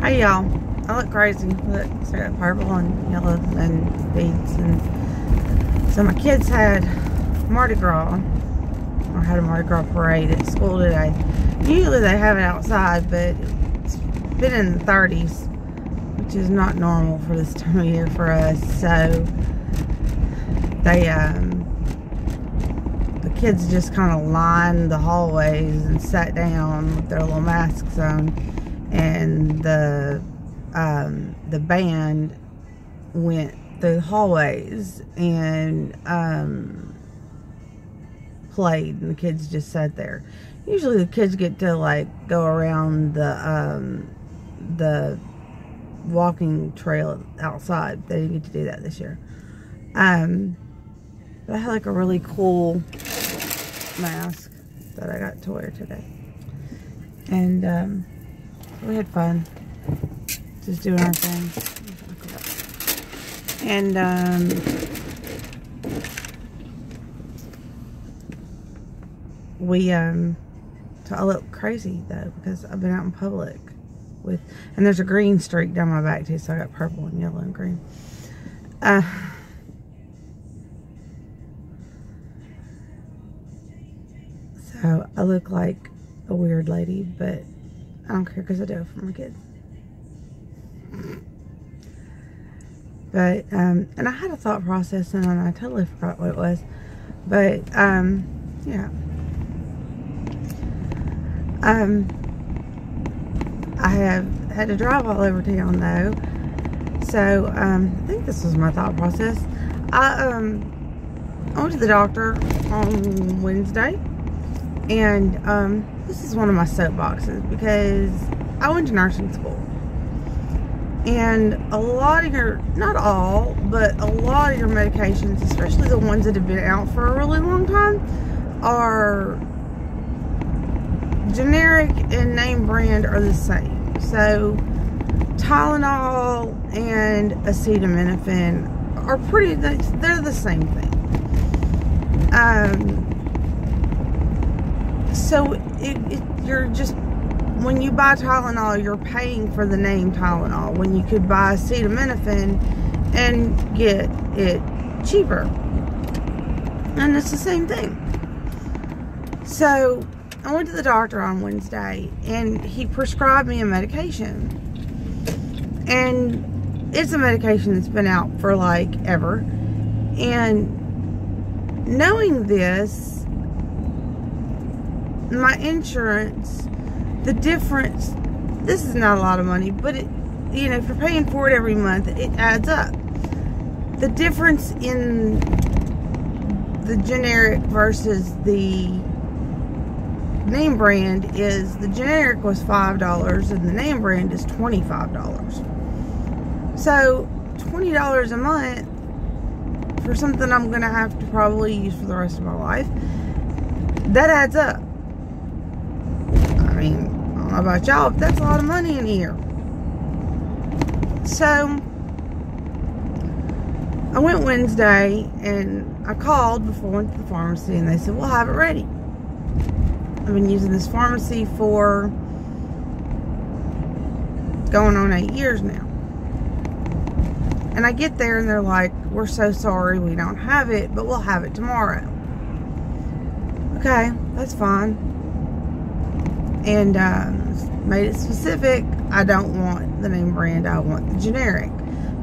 Hey y'all, I look crazy. Look, so I got purple and yellow and beads. And so my kids had Mardi Gras, or had a Mardi Gras parade at school today. Usually they have it outside, but it's been in the 30s, which is not normal for this time of year for us. So they, the kids just kind of lined the hallways and sat down with their little masks on. And the band went through the hallways and played, and the kids just sat there. Usually the kids get to like go around the walking trail outside. They didn't get to do that this year. But I had like a really cool mask that I got to wear today, and we had fun just doing our thing. And so I look crazy though, because I've been out in public with, and there's a green streak down my back too, so I got purple and yellow and green. So I look like a weird lady, but I don't care because I do it for my kids. But, and I had a thought process and I totally forgot what it was. But, yeah. I have had to drive all over town though. So, I think this was my thought process. I went to the doctor on Wednesday. And, this is one of my soapboxes, because I went to nursing school. And a lot of your, not all, but a lot of your medications, especially the ones that have been out for a really long time, are generic and name brand are the same. So Tylenol and acetaminophen are pretty, they're the same thing. So you're just, when you buy Tylenol, you're paying for the name Tylenol, when you could buy acetaminophen and get it cheaper. And it's the same thing. So I went to the doctor on Wednesday and he prescribed me a medication. And it's a medication that's been out for like ever. And knowing this, my insurance, the difference, this is not a lot of money, but it, you know, if you're paying for it every month, it adds up. The difference in the generic versus the name brand is the generic was $5 and the name brand is $25. So $20 a month for something I'm going to have to probably use for the rest of my life, that adds up. I mean, I don't know about y'all, but that's a lot of money in a year. So I went Wednesday and I called before I went to the pharmacy, and they said, we'll have it ready. I've been using this pharmacy for going on 8 years now. And I get there and they're like, we're so sorry we don't have it, but we'll have it tomorrow. Okay, that's fine. And made it specific. I don't want the name brand, I want the generic,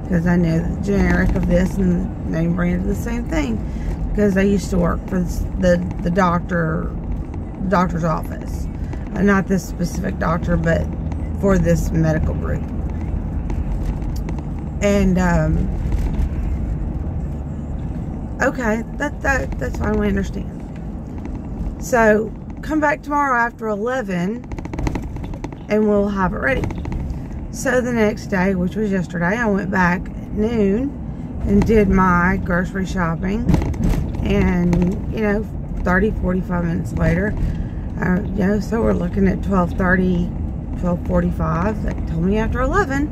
because I know the generic of this and the name brand are the same thing, because I used to work for the doctor's office. Not this specific doctor, but for this medical group. And okay, that's fine, we understand. So come back tomorrow after 11 and we'll have it ready. So the next day, which was yesterday, I went back at noon and did my grocery shopping. And, you know, 30-45 minutes later, you know, so we're looking at 12:30, 12:45. They told me after 11.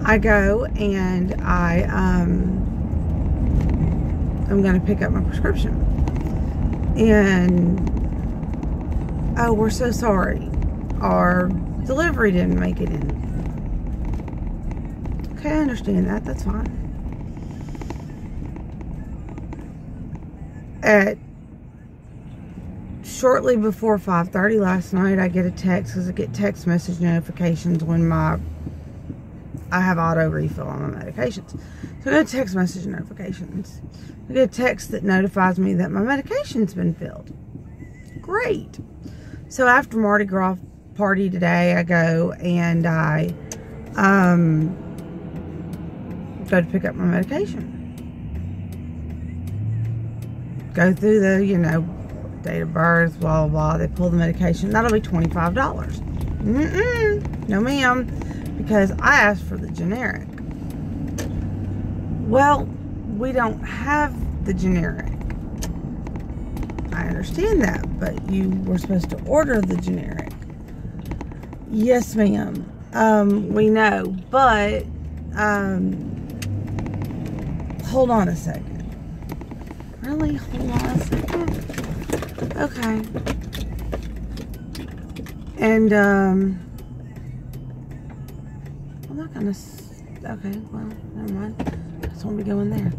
I go and I'm going to pick up my prescription. And, oh, we're so sorry. Our delivery didn't make it in Okay, I understand that. That's fine. At shortly before 5:30 last night, I get a text, because I get text message notifications when I have auto refill on my medications. So I get text message notifications. I get a text that notifies me that my medication's been filled. Great. So after Mardi Gras party today, I go and I go to pick up my medication. Go through the, you know, date of birth, blah, blah, blah. They pull the medication. That'll be $25. No, ma'am. Because I asked for the generic. Well, we don't have the generic. I understand that, but you were supposed to order the generic. Yes, ma'am. We know, but hold on a second. Really? Hold on a second. Okay. And I'm not gonna. Okay, well, never mind. I just won't be going there.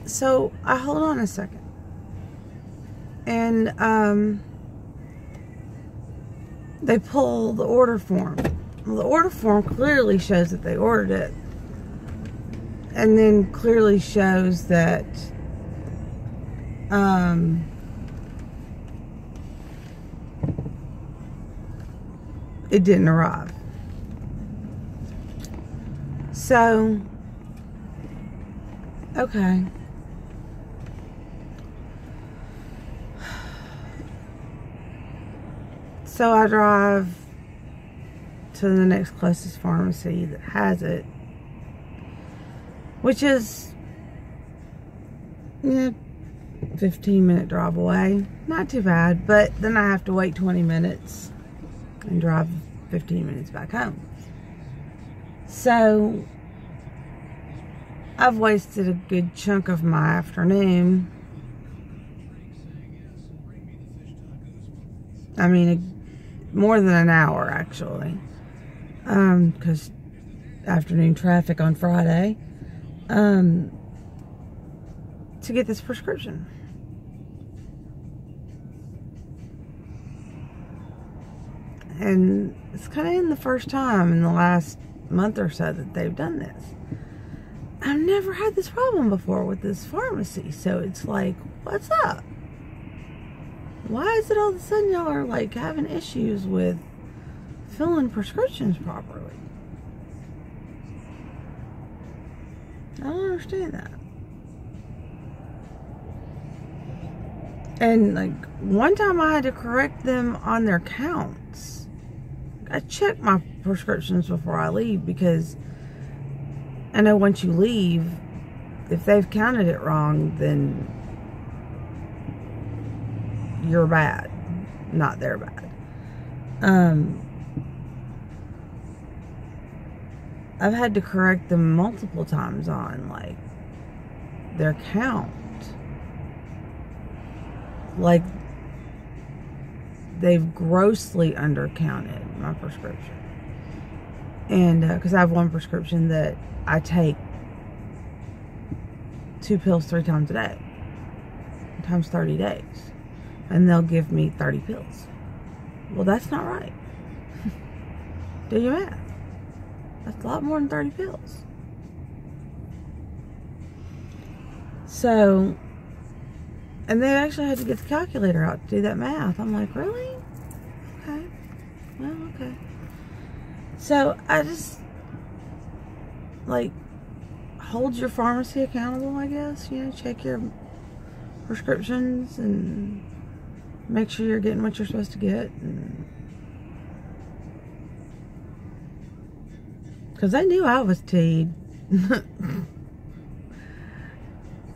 So I hold on a second, and they pull the order form. Well, the order form clearly shows that they ordered it, and then clearly shows that it didn't arrive. So, okay. So I drive to the next closest pharmacy that has it, which is, 15-minute drive away. Not too bad, but then I have to wait 20 minutes and drive 15 minutes back home. So I've wasted a good chunk of my afternoon. I mean, more than an hour, actually. Because afternoon traffic on Friday. To get this prescription. And it's kind of the first time in the last month or so that they've done this. I've never had this problem before with this pharmacy. So it's like, what's up? Why is it all of a sudden y'all are like having issues with filling prescriptions properly? I don't understand that. And like one time I had to correct them on their counts. I check my prescriptions before I leave, because I know once you leave, if they've counted it wrong, then you're bad, not they're bad. I've had to correct them multiple times on like their count. Like they've grossly undercounted my prescription. And because I have one prescription that I take 2 pills 3 times a day times 30 days, and they'll give me 30 pills. Well, that's not right. Do your math. That's a lot more than 30 pills. So, and they actually had to get the calculator out to do that math. I'm like, really? Okay. Well, okay. So, I just, like, hold your pharmacy accountable, I guess. You know, check your prescriptions and make sure you're getting what you're supposed to get. Because I knew I was teed.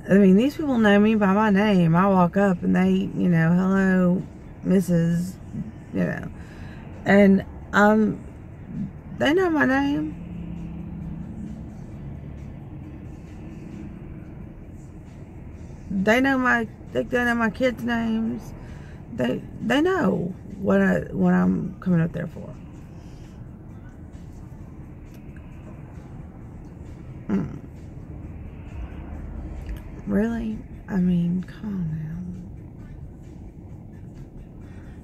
I mean, these people know me by my name. I walk up and they, you know, hello, Mrs., you know. And they know my name. They know my kids' names. They know what I'm coming up there for. Really? I mean, come on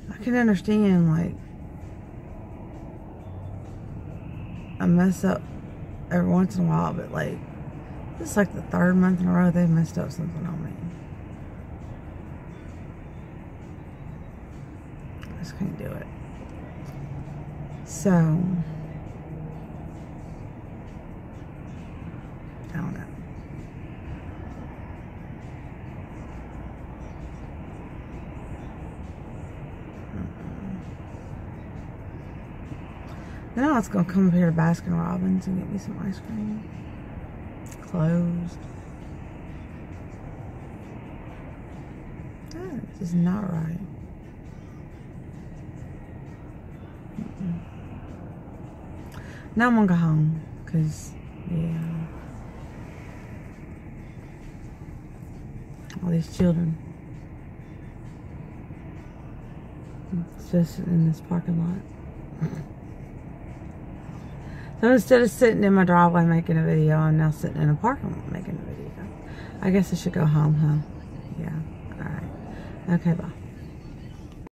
now. I can understand, like, I mess up every once in a while, but, like, this is like the 3rd month in a row they've messed up something on me. I just can't do it. So, I don't know. Now it's gonna come up here to Baskin Robbins and get me some ice cream. Closed. That is not right. Now I'm gonna go home, cause yeah, all these children just in this parking lot. So instead of sitting in my driveway making a video, I'm now sitting in a parking lot making a video. I guess I should go home, huh? Yeah. All right. Okay, bye.